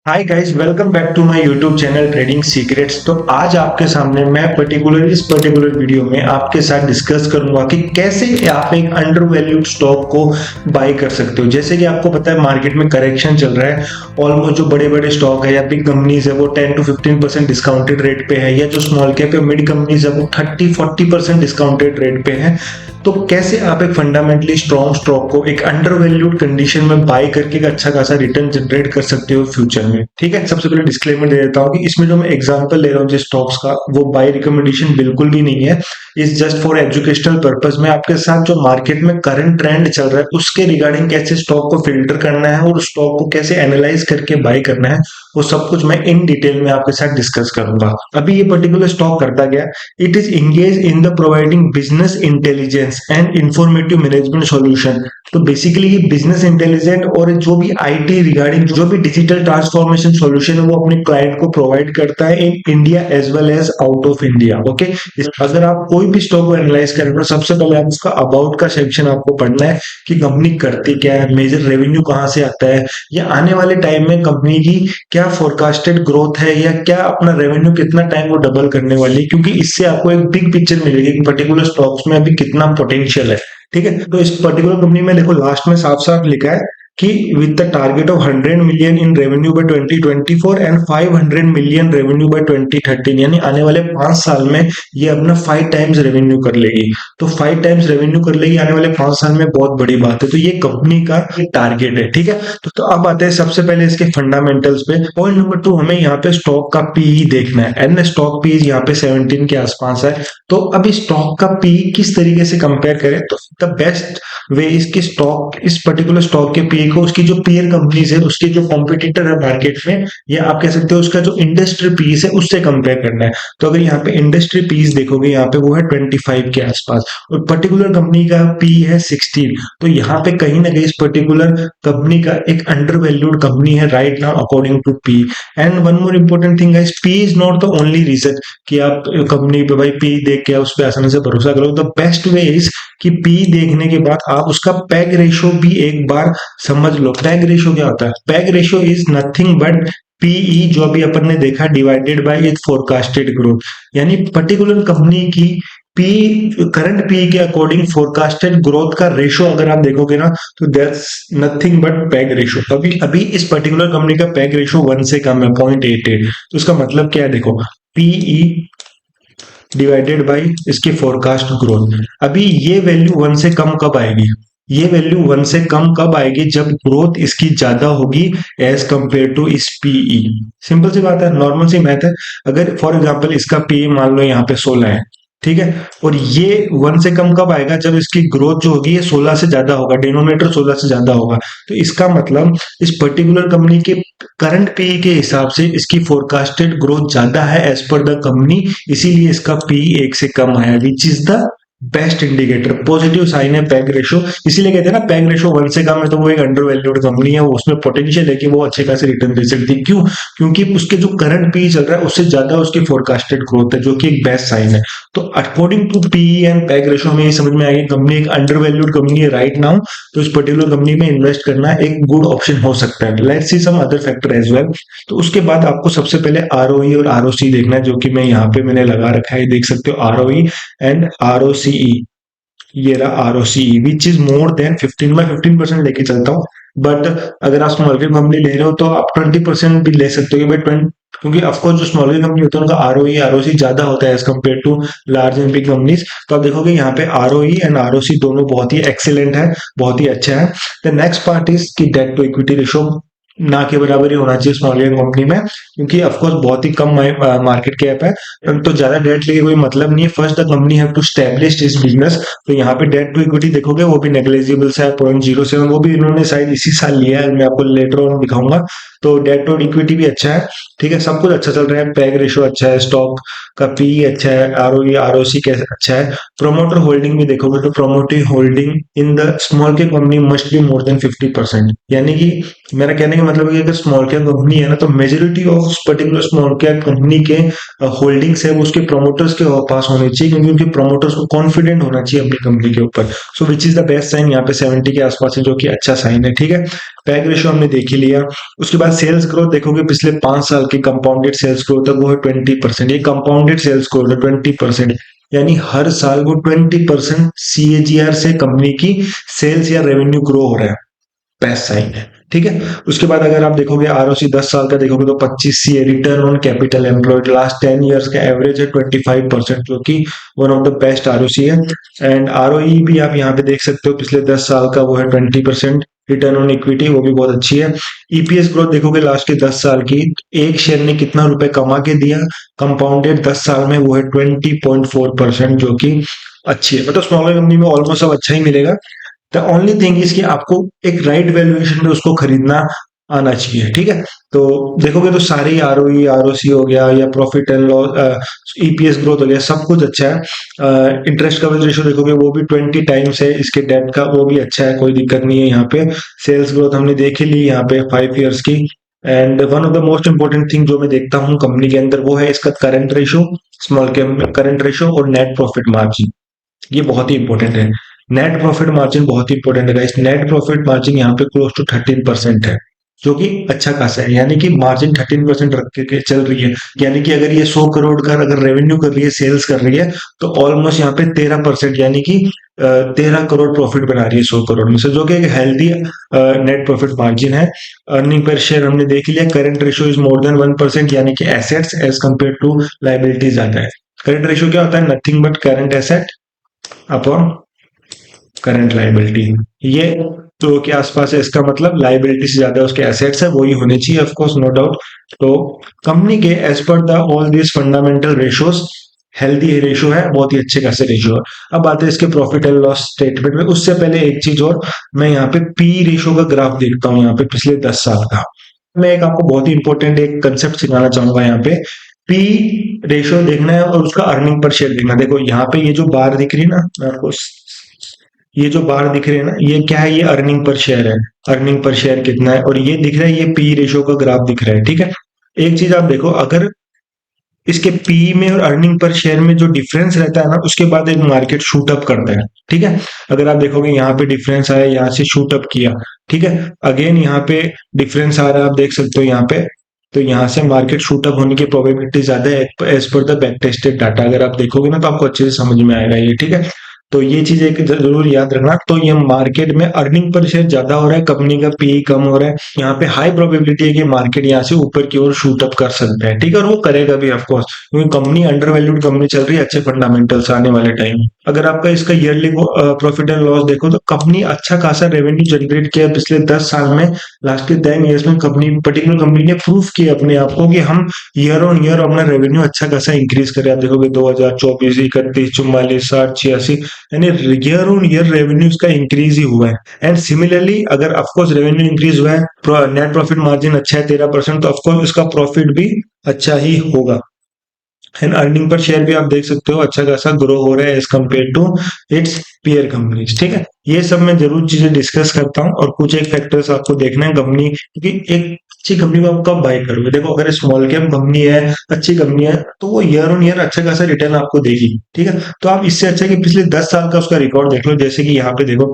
Hi guys, welcome back to my YouTube channel trading secrets. तो आज आपके सामने मैं इस पर्टिकुलर वीडियो में आपके साथ डिस्कस करूंगा कि कैसे आप एक अंडर वैल्यूड स्टॉक को बाय कर सकते हो। जैसे कि आपको पता है मार्केट में करेक्शन चल रहा है। ऑलमोस्ट जो बड़े बड़े स्टॉक है या बिग कंपनीज है वो 10 to 15% डिस्काउंटेड रेट पे है, या जो स्मॉल कैप या मिड कंपनीज है वो 30-40% डिस्काउंटेड रेट पे है। तो कैसे आप एक फंडामेंटली स्ट्रॉन्ग स्टॉक को एक अंडर वैल्यूड कंडीशन में बाय करके एक अच्छा खासा रिटर्न जनरेट कर सकते हो फ्यूचर में। ठीक है, सबसे पहले डिस्क्लेमर दे देता हूँ कि इसमें जो मैं एग्जांपल ले रहा हूँ जिस स्टॉक्स का, वो बाय रिकमेंडेशन बिल्कुल भी नहीं है। Is just for educational purpose. मैं आपके साथ जो मार्केट में करंट ट्रेंड चल रहा है उसके रिगार्डिंग कैसे स्टॉक को फिल्टर करना है और स्टॉक को कैसे एनालाइज करके बाय करना है, वो सब कुछ मैं इन डिटेल में आपके साथ डिस्कस करूंगा। अभी ये पर्टिकुलर स्टॉक करता गया, it is engage in the providing business intelligence and informative management solution. तो बेसिकली ये बिजनेस इंटेलिजेंट और जो भी आईटी रिगार्डिंग जो भी डिजिटल ट्रांसफॉर्मेशन सॉल्यूशन है वो अपने क्लाइंट को प्रोवाइड करता है in India as well as out of India. Okay, अगर आप कोई भी स्टॉक को एनालाइज करें तो सबसे पहले आप उसका अबाउट का सेक्शन आपको पढ़ना है कि कंपनी करती क्या है, मेजर रेवेन्यू कहाँ से आता है, या आने वाले टाइम में कंपनी की क्या फोरकास्टेड ग्रोथ है, या क्या अपना रेवेन्यू कितना टाइम वो डबल करने वाली है। क्योंकि इससे आपको एक बिग पिक्चर मिलेगी कि पर्टिकुलर स्टॉक्स में अभी कितना पोटेंशियल है। ठीक है, तो इस पर्टिकुलर कंपनी में देखो लास्ट में साफ साफ लिखा है कि with the target of 100 million in revenue by 2024 and 500 million revenue by 2030, यानी आने वाले 5 साल में ये अपना 5 टाइम्स रेवेन्यू कर लेगी। तो 5 टाइम्स रेवेन्यू कर लेगी आने वाले 5 साल में, बहुत बड़ी बात है। तो ये कंपनी का टारगेट है। ठीक है, तो अब आते हैं सबसे पहले इसके फंडामेंटल्स पे। पॉइंट नंबर 2, हमें यहाँ पे स्टॉक का पीई देखना है। एंड स्टॉक पी यहाँ पे 17 के आसपास है। तो अभी स्टॉक का पी किस तरीके से कंपेयर करें, तो द बेस्ट वे इसके स्टॉक इस पर्टिकुलर स्टॉक के पी को उसकी जो पीयर कंपनीज है, उसके जो कॉम्पिटिटर है मार्केट में, या आप कह सकते हो उसका जो इंडस्ट्री पीस है उससे कंपेयर करना है। तो अगर यहाँ पे इंडस्ट्री पीस देखोगे यहाँ पे वो है 25 के आसपास और पर्टिकुलर कंपनी का पी है 16। तो यहाँ पे कहीं ना कहीं इस पर्टिकुलर कंपनी का एक अंडर वैल्यूड कंपनी है right now according to P. And one more important thing guys, P is not the only reason कि आप कंपनी पे भाई पी देख के उस पर आसानी से भरोसा करो। द बेस्ट वे इज कि पी देखने के बाद आप उसका पैग रेशो भी एक बार समझ लो। पैग रेशो क्या होता है? PEG ratio is nothing but PE, जो अभी अपन ने देखा, divided by it forecasted growth. यानी पर्टिकुलर कंपनी की पी करंट पी के अकॉर्डिंग फोरकास्टेड ग्रोथ का रेशो अगर आप देखोगे ना, तो that's nothing but PEG ratio. अभी अभी इस पर्टिकुलर कंपनी का पैग रेशो 1 से कम है, 0.88। तो इसका मतलब क्या है? देखो, पीई डिवाइडेड बाय इसकी फोरकास्ट ग्रोथ। अभी ये वैल्यू 1 से कम कब आएगी? ये वैल्यू 1 से कम कब आएगी? जब ग्रोथ इसकी ज्यादा होगी एज कंपेयर टू इस पीई। सिंपल सी बात है, नॉर्मल सी मैथ है। अगर फॉर एग्जांपल इसका पीई मान लो यहाँ पे 16 है, ठीक है, और ये 1 से कम कब आएगा? जब इसकी ग्रोथ जो होगी ये 16 से ज्यादा होगा, डिनोमिनेटर 16 से ज्यादा होगा। तो इसका मतलब इस पर्टिकुलर कंपनी के करंट पी के हिसाब से इसकी फोरकास्टेड ग्रोथ ज्यादा है एज पर द कंपनी, इसीलिए इसका पी 1 से कम आया, which is the best indicator. Positive sign है पैग रेशो, इसीलिए कहते हैं ना पैग रेशो 1 से कम है तो वो एक अंडर वैल्यूड कंपनी है, उसमें पोटेंशियल है कि वो अच्छे खासे रिटर्न दे सकती है। क्यों? क्योंकि उसके जो करंट पी चल रहा है उससे ज्यादा उसकी फोरकास्टेड ग्रोथ है, जो कि एक बेस्ट साइन है। तो according to P and PEG ratio में ये समझ में आएगी कंपनी एक अंडर वैल्यूड कंपनी है राइट नाउ। तो इस पर्टिकुलर कंपनी में इन्वेस्ट करना एक गुड ऑप्शन हो सकता है। Let's see some other factor as well. तो उसके बाद आपको सबसे पहले आरओई और आरओसी देखना है, जो कि मैं यहाँ पे मैंने लगा रखा है, देख सकते हो आरओई एंड आरओसीई। ये रहा ROCE which is more then 15। मैं 15% लेके चलता हूँ, बट अगर आप स्मॉल कैप कंपनी ले रहे हो तो आप 20% भी ले सकते हो। भाई 20, क्योंकि ऑफकोर्स जो स्मॉल कैप कंपनी होता है उनका आरओई आरओसी ज्यादा होता है as compare to large and big companies. तो आप देखोगे यहाँ पे आरओई एंड आरओसी दोनों बहुत ही एक्सीलेंट है, बहुत ही अच्छा है। द नेक्स्ट पार्ट इज की डेट टू इक्विटी रेशो ना के बराबर ही होना चाहिए स्मॉल कैप कंपनी में, क्योंकि ऑफकोर्स बहुत ही कम मार्केट कैप है, तो ज्यादा डेट लेके कोई मतलब नहीं है। First the company have to establish this business. तो यहाँ पे डेट टू इक्विटी देखोगे वो भी नेग्लिजिबल सा है, 0.07। वो भी इन्होंने शायद इसी साल लिया है, मैं आपको लेटर ऑन दिखाऊंगा। तो डेट टू इक्विटी भी अच्छा है, ठीक है, सब कुछ अच्छा चल रहा है। पैग रेशो अच्छा है, स्टॉक का पी अच्छा है, आरओई आरओसी कैसे अच्छा है। प्रोमोटर होल्डिंग भी देखोगे तो promoter holding in the small cap company must be more than 50%। यानी कि मेरा कहने का मतलब कि अगर स्मॉल कैप कंपनी है ना, तो majority of particular small cap company के होल्डिंग्स है वो उसके प्रमोटर्स के पास होने चाहिए, क्योंकि उनके प्रमोटर्स को कॉन्फिडेंट होना चाहिए अपनी कंपनी के ऊपर। So which is the best sign, यहाँ पे 70 के आसपास है, जो कि अच्छा साइन है। ठीक है, पैग रेशियो हमने देख ही लिया। उसके बाद सेल्स ग्रोथ देखोगे, पिछले 5 साल की कंपाउंडेड सेल्स ग्रोथ है वो है 20%। ये कंपाउंडेड सेल्स ग्रोथ है 20%, यानी हर साल वो 20% CAGR से कंपनी की सेल्स या रेवेन्यू ग्रो हो रहा है। बेस्ट साइन है। ठीक है, उसके बाद अगर आप देखोगे ROC 10 साल का देखोगे तो 25 है। Return on capital employed last 10 years का एवरेज है 25%, जो कि one of the best ROC है। एंड ROE भी आप यहाँ पे देख सकते हो, पिछले 10 साल का वो है 20%। रिटर्न ऑन इक्विटी वो भी बहुत अच्छी है। EPS ग्रोथ देखोगे लास्ट के 10 साल की, एक शेयर ने कितना रुपए कमा के दिया कंपाउंडेड 10 साल में, वो है 20.4%, जो कि अच्छी है। मतलब स्मॉलर कंपनी में ऑलमोस्ट सब अच्छा ही मिलेगा। द ओनली थिंग इज कि आपको एक राइट वैल्यूएशन में उसको खरीदना आना चाहिए। ठीक है, तो देखोगे तो सारे ही ROE ROC हो गया या profit and loss EPS growth हो गया, सब कुछ अच्छा है। इंटरेस्ट कवरेज रेशियो देखोगे वो भी 20 टाइम्स है, इसके डेट का वो भी अच्छा है, कोई दिक्कत नहीं है यहाँ पे। सेल्स ग्रोथ हमने देख ही ली यहाँ पे 5 ईयर्स की। And one of the most important thing जो मैं देखता हूँ कंपनी के अंदर, वो है इसका current ratio, small cap current ratio और नेट प्रॉफिट मार्जिन। ये बहुत ही इंपॉर्टेंट है। नेट प्रॉफिट मार्जिन बहुत ही इंपॉर्टेंट है गाइस। नेट प्रॉफिट मार्जिन यहाँ पे क्लोज टू 13% है, जो कि अच्छा खासा है। यानी कि मार्जिन 13% रख के चल रही है, यानी कि अगर ये 100 करोड़ का अगर रेवेन्यू कर रही है, सेल्स कर रही है, तो ऑलमोस्ट यहाँ पे 13%, यानी कि 13 करोड़ प्रॉफिट बना रही है 100 करोड़ में से, जो कि एक हेल्दी नेट प्रॉफिट मार्जिन है। अर्निंग पर शेयर हमने देख लिया। Current ratio is more than 1%, यानी कि assets as compare to liabilities ज्यादा है। करंट रेशियो क्या होता है? Nothing but current asset upon current liability. ये तो के आसपास है, इसका मतलब लाइबिलिटी से ज्यादा उसके एसेट्स है, वही होने चाहिए ऑफ कोर्स, नो डाउट। तो कंपनी के as per the all this fundamental ratios healthy ratio है, बहुत ही अच्छे खासे रेशियो है। अब आते हैं इसके प्रॉफिट एंड लॉस स्टेटमेंट में। उससे पहले एक चीज और, मैं यहाँ पे पी रेशियो का ग्राफ देखता हूँ यहाँ पे पिछले 10 साल का। मैं एक आपको बहुत ही इंपॉर्टेंट एक कंसेप्ट सिखाना चाहूंगा यहाँ पे। पी रेशियो देखना है और उसका अर्निंग पर शेयर देखना है। देखो यहाँ पे ये जो बार दिख रही है ना, मैं आपको ये जो बार दिख रहे हैं ना, ये क्या है? ये अर्निंग पर शेयर है। अर्निंग पर शेयर कितना है, और ये दिख रहा है, ये पी रेशियो का ग्राफ दिख रहा है। ठीक है, एक चीज आप देखो, अगर इसके पी में और अर्निंग पर शेयर में जो डिफरेंस रहता है ना, उसके बाद एक मार्केट शूट अप करता है। ठीक है, अगर आप देखोगे यहाँ पे डिफरेंस आया, यहाँ से शूट अप किया। ठीक है, अगेन यहाँ पे डिफरेंस आ रहा है, आप देख सकते हो यहाँ पे। तो यहाँ से मार्केट शूट अप होने की प्रोबेबिलिटी ज्यादा है as per the back tested data. अगर आप देखोगे ना तो आपको अच्छे से समझ में आएगा ये। ठीक है, तो ये चीज एक जरूर याद रखना। तो ये मार्केट में अर्निंग पर शेयर ज्यादा हो रहा है, कंपनी का पी कम हो रहा है, यहाँ पे हाई प्रोबेबिलिटी है कि मार्केट यहाँ से ऊपर की ओर शूट अप कर सकता है। ठीक है, और वो करेगा भी ऑफकोर्स, क्योंकि कंपनी अंडर वैल्यूड कंपनी चल रही है, अच्छे फंडामेंटल्स आने वाले टाइम। अगर आपका इसका ईयरली प्रॉफिट एंड लॉस देखो, तो कंपनी अच्छा खासा रेवेन्यू जनरेट किया पिछले 10 साल में। लास्ट के 10 ईयर्स में कंपनी, पर्टिकुलर कंपनी ने प्रूफ किया अपने आप को कि हम ईयर ऑन ईयर अपना रेवेन्यू अच्छा खासा इंक्रीज करें। आप देखोगे 2024, 31, 44, 60, 86, यानी ईयर ऑन ईयर रेवेन्यूज का इंक्रीज ही हुआ है। एंड सिमिलरली अगर ऑफकोर्स रेवेन्यू इंक्रीज हुआ है, नेट प्रॉफिट मार्जिन अच्छा है 13%, तो ऑफकोर्स इसका प्रॉफिट भी अच्छा ही होगा। एंड अर्निंग पर शेयर भी आप देख सकते हो अच्छा खासा ग्रो हो रहा है as compare to its peer companies. ठीक है, ये सब मैं जरूर चीजें डिस्कस करता हूँ, और कुछ एक फैक्टर्स आपको देखना है कंपनी, क्योंकि एक अच्छी कंपनी को आप कब बाय करोगे। देखो, अगर स्मॉल कैप कंपनी है, अच्छी कंपनी है, तो वो ईयर ऑन ईयर अच्छा खासा रिटर्न आपको देगी। ठीक है, तो आप इससे अच्छा कि पिछले 10 साल का उसका रिकॉर्ड देख लो। जैसे कि यहाँ पे देखो,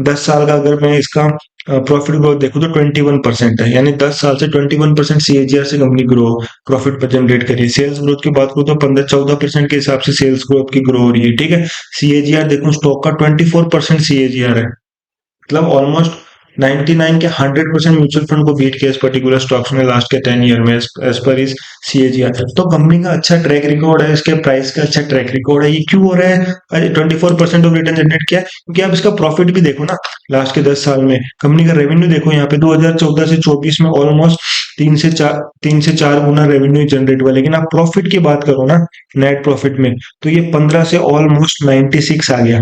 10 साल का अगर मैं इसका प्रॉफिट ग्रोथ देखूं तो 21% है, यानी 10 साल से 21% CAGR से कंपनी ग्रो प्रॉफिट पर जनरेट करी है। सेल्स ग्रोथ की बात करूं तो 15-14% के हिसाब से सेल्स ग्रोथ की ग्रो हो रही है। ठीक है, CAGR देखो स्टॉक का 24% CAGR है, मतलब ऑलमोस्ट 99 के 100% म्यूचुअल फंड को बीट किया इस पर्टिकुलर स्टॉक्स में लास्ट के 10 ईयर में एज पर इस CAGR। तो कंपनी का अच्छा ट्रैक रिकॉर्ड है, इसके प्राइस का अच्छा ट्रैक रिकॉर्ड है। ये क्यों हो रहा है? 24% ऑफ रिटर्न जनरेट किया, क्योंकि आप इसका प्रॉफिट भी देखो ना, लास्ट के 10 साल में कंपनी का रेवेन्यू देखो, यहाँ पे 2014 से 24 में ऑलमोस्ट 3 से 4 गुना रेवेन्यू जनरेट हुआ। लेकिन आप प्रॉफिट की बात करो ना, नेट प्रॉफिट में, तो ये 15 से ऑलमोस्ट 96 आ गया।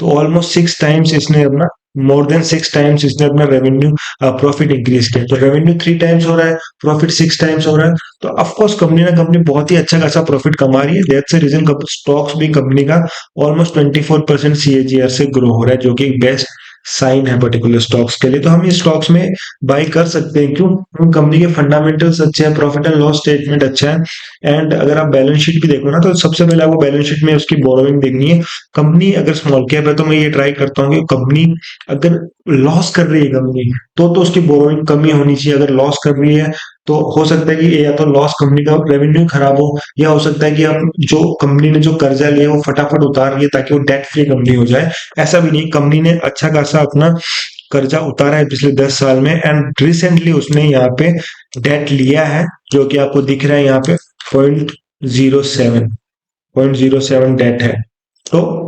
तो ऑलमोस्ट 6 टाइम्स इसने अपना, मोर देन 6 टाइम्स इसने अपना रेवेन्यू प्रॉफिट इंक्रीज किया। तो रेवेन्यू 3 टाइम्स हो रहा है, प्रॉफिट 6 टाइम्स हो रहा है, तो ऑफकोर्स कंपनी बहुत ही अच्छा खासा प्रॉफिट कमा रही है। दैट्स द रीजन स्टॉक्स भी कंपनी का ऑलमोस्ट 24% CAGR से ग्रो हो रहा है, जो कि बेस्ट साइन है पर्टिकुलर स्टॉक्स के लिए, तो हम इस स्टॉक्स में बाय कर सकते हैं। क्यों? कंपनी के फंडामेंटल्स अच्छे हैं, प्रॉफिट एंड लॉस स्टेटमेंट अच्छा है, एंड अगर आप बैलेंस शीट भी देखो ना, तो सबसे पहले आपको बैलेंस शीट में उसकी बोरोइंग देखनी है। कंपनी अगर स्मॉल कैप है तो मैं ये ट्राई करता हूँ कि कंपनी अगर लॉस कर रही है कंपनी, तो उसकी बोरोइंग कमी होनी चाहिए। अगर लॉस कर रही है तो हो सकता है कि या तो लॉस कंपनी का रेवेन्यू खराब हो, या हो सकता है कि आप जो कंपनी ने जो कर्जा लिया वो फटाफट उतार लिया ताकि वो डेट फ्री कंपनी हो जाए। ऐसा भी नहीं, कंपनी ने अच्छा खासा अपना कर्जा उतारा है पिछले 10 साल में, एंड रिसेंटली उसने यहाँ पे डेट लिया है, जो कि आपको दिख रहा है यहाँ पे 0.07 डेट है। तो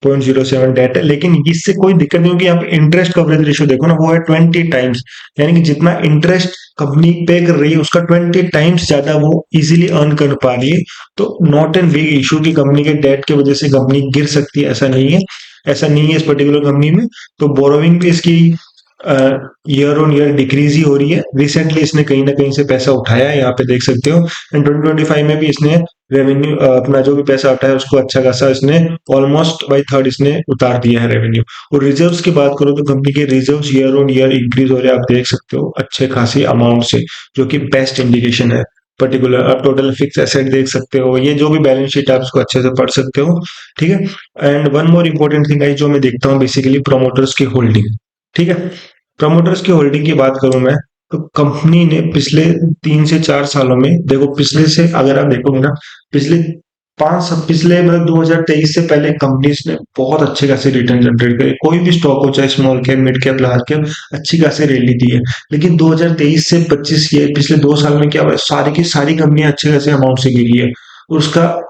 0.07 डेट है, लेकिन इससे कोई दिक्कत नहीं होगी। यहाँ पे इंटरेस्ट कवरेज रेशियो देखो ना, वो है 20 टाइम्स, यानी कि जितना इंटरेस्ट कंपनी पे कर रही है उसका 20 टाइम्स ज्यादा वो इजीली अर्न कर पा रही है। तो नॉट एन बिग इशू की कंपनी के डेट की वजह से कंपनी गिर सकती है, ऐसा नहीं है। ऐसा नहीं है इस पर्टिकुलर कंपनी में। तो बोरोविंग भी इसकी ईयर ऑन ईयर डिक्रीज ही हो रही है। रिसेंटली इसने कहीं ना कहीं से पैसा उठाया है, यहाँ पे देख सकते हो। एंड 2025 में भी इसने रेवेन्यू अपना जो भी पैसा उठाया उसको अच्छा खासा इसने ऑलमोस्ट बाई थर्ड इसने उतार दिया है रेवेन्यू। और रिजर्व्स की बात करो तो कंपनी के reserves year on year increase हो रहे हैं, आप देख सकते हो अच्छे खासी अमाउंट से, जो कि बेस्ट इंडिकेशन है। पर्टिकुलर आप टोटल फिक्स एसेट देख सकते हो, ये जो भी बैलेंस शीट आप उसको अच्छे से पढ़ सकते हो, ठीक है। And one more important thing है जो मैं देखता हूँ बेसिकली, प्रोमोटर्स की होल्डिंग, ठीक है। प्रमोटर्स की होल्डिंग की बात करूं मैं, तो कंपनी ने पिछले 3 से 4 सालों में, देखो पिछले से अगर आप देखोगे ना, पिछले पिछले मतलब 2023 से पहले कंपनीज ने बहुत अच्छे खासे रिटर्न जनरेट करे। कोई भी स्टॉक हो, चाहे small cap, mid cap, large cap, अच्छी खासी रैली दी है। लेकिन 2023 से 25 ये पिछले 2 साल में क्या हुआ है, सारी की सारी कंपनियां अच्छे खासे अमाउंट से गिरी है। और उसका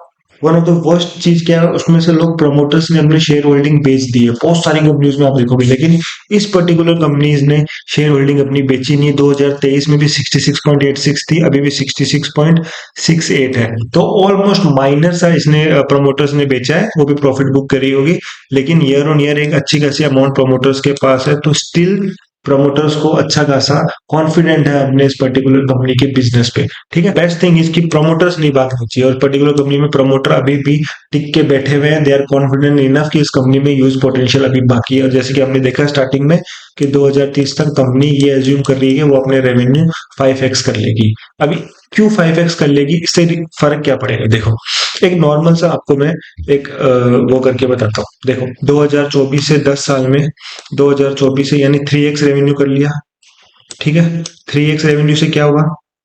वन ऑफ द वर्स्ट चीज क्या है, उसमें से लोग प्रमोटर्स ने अपने शेयर होल्डिंग बेच दी है, बहुत सारी कंपनीज में आप देखोगे। लेकिन इस पर्टिकुलर कंपनीज ने शेयर होल्डिंग अपनी बेची नहीं। 2023 में भी 66.86 थी, अभी भी 66.68 है। तो ऑलमोस्ट माइनर सा इसने प्रमोटर्स ने बेचा है, वो भी प्रॉफिट बुक करी होगी। लेकिन ईयर ऑन ईयर एक अच्छी खासी अमाउंट प्रमोटर्स के पास है, तो स्टिल प्रमोटर्स को अच्छा खासा कॉन्फिडेंट है अपने इस पर्टिकुलर कंपनी के बिजनेस पे, ठीक है। बेस्ट थिंग इसकी प्रमोटर्स नहीं भागनी चाहिए, और पर्टिकुलर कंपनी में प्रमोटर अभी भी टिक के बैठे हुए हैं। दे आर कॉन्फिडेंट इनफ कि इस कंपनी में यूज पोटेंशियल अभी बाकी है। और जैसे कि हमने देखा स्टार्टिंग में कि 2030 तक कंपनी ये एज्यूम कर रही है कि वो अपने रेवेन्यू 5x कर लेगी। अभी क्यों 5x कर लेगी, इससे फर्क क्या पड़ेगा? देखो, एक नॉर्मल सा आपको मैं एक वो करके बताता हूँ। देखो 2024 से 10 साल में, 2024 से यानी 3x रेवेन्यू कर लिया, ठीक है। 3x रेवेन्यू से क्या हुआ,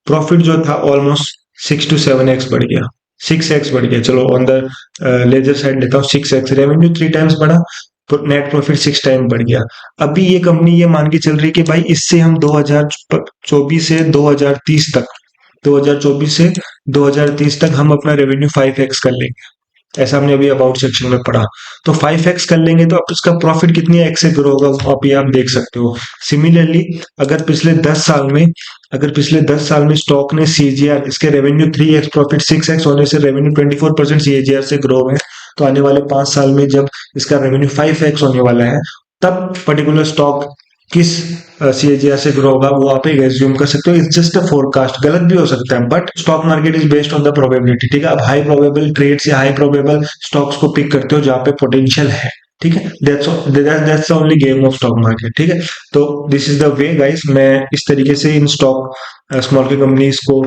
प्रॉफिट जो था ऑलमोस्ट 6 to 7x बढ़ गया, 6x बढ़ गया। चलो ऑन द लेजर साइड लेता हूँ, 6x रेवेन्यू 3 टाइम्स बढ़ा, तो नेट प्रॉफिट 6 टाइम बढ़ गया। अभी ये कंपनी ये मान के चल रही है कि भाई इससे हम 2024 से 2030 तक, 2024 से 2030 तक हम अपना रेवेन्यू 5x कर लेंगे। ऐसा हमने अभी अबाउट सेक्शन में पढ़ा। तो 5x कर लेंगे तो अब इसका प्रॉफिट कितनी एक्स से ग्रो होगा, वो अभी आप देख सकते हो। सिमिलरली अगर पिछले 10 साल में, अगर पिछले 10 साल में स्टॉक ने सीजीआर, इसके रेवेन्यू 3x प्रॉफिट 6x होने से रेवेन्यू 24% सीजीआर से ग्रो है, तो आने वाले 5 साल में जब इसका रेवेन्यू 5x होने वाला है, तब पर्टिकुलर स्टॉक किस सीएजीआर से ग्रो होगा वो आप एक एज्यूम कर सकते हो। इट्स जस्ट अ फोरकास्ट, गलत भी हो सकता है, but stock market is based on the probability, ठीक है। आप हाई प्रोबेबल ट्रेड्स या हाई प्रोबेबल स्टॉक्स को पिक करते हो जहां पे पोटेंशियल है, ठीक है। That's the only game of stock market, ठीक है। तो this is the way guys, मैं इस तरीके से इन स्टॉक स्मॉल की कंपनीज को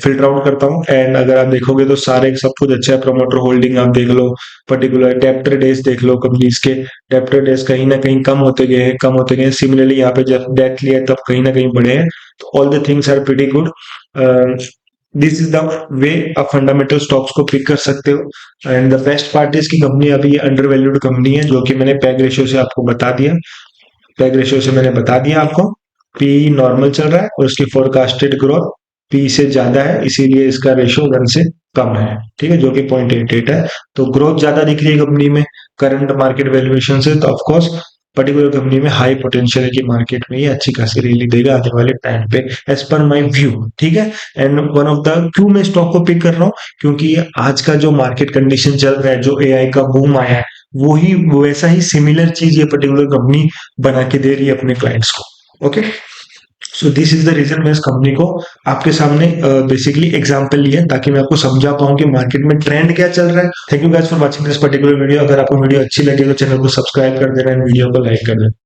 फिल्टर आउट करता हूँ। एंड अगर आप देखोगे तो सारे सब कुछ अच्छा है। प्रमोटर होल्डिंग आप देख लो, पर्टिकुलर डेप्टर डेज देख लो, कंपनीज के डेप्टर डेज कहीं ना कहीं कम होते गए हैं, कम होते गए। सिमिलरली यहाँ पे जब डेट लिया तब कहीं ना कहीं बढ़े हैं। तो all the things are pretty good. This is the way आप फंडामेंटल स्टॉक्स को पिक कर सकते हो। And the best part is की कंपनी अभी अंडर वैल्यूड कंपनी है, जो कि मैंने पैग रेशियो से आपको बता दिया। पैग रेशियो से मैंने बता दिया आपको, पी नॉर्मल चल रहा है और उसकी फोरकास्टेड ग्रोथ पी से ज्यादा है, इसीलिए इसका रेशियो 1 से कम है, ठीक है, जो कि 0.88 है। तो ग्रोथ ज्यादा दिख रही है कंपनी में करंट मार्केट वैल्यूएशन से, तो ऑफकोर्स पर्टिकुलर कंपनी में हाई पोटेंशियल है कि मार्केट में ये अच्छी खासी रैली देगा आने वाले टाइम पे, एज पर माई व्यू, ठीक है। एंड वन ऑफ द क्यों मैं स्टॉक को पिक कर रहा हूँ, क्योंकि ये आज का जो मार्केट कंडीशन चल रहा है, जो एआई का बूम आया है, वही वैसा ही सिमिलर चीज ये पर्टिकुलर कंपनी बना के दे रही है अपने क्लाइंट्स को, okay. So this is the reason मैं इस कंपनी को आपके सामने बेसिकली एग्जांपल लिया ताकि मैं आपको समझा पाऊं कि मार्केट में ट्रेंड क्या चल रहा है। Thank you guys for watching this particular video. अगर आपको वीडियो अच्छी लगे तो चैनल को सब्सक्राइब कर देना एंड वीडियो को लाइक कर देना।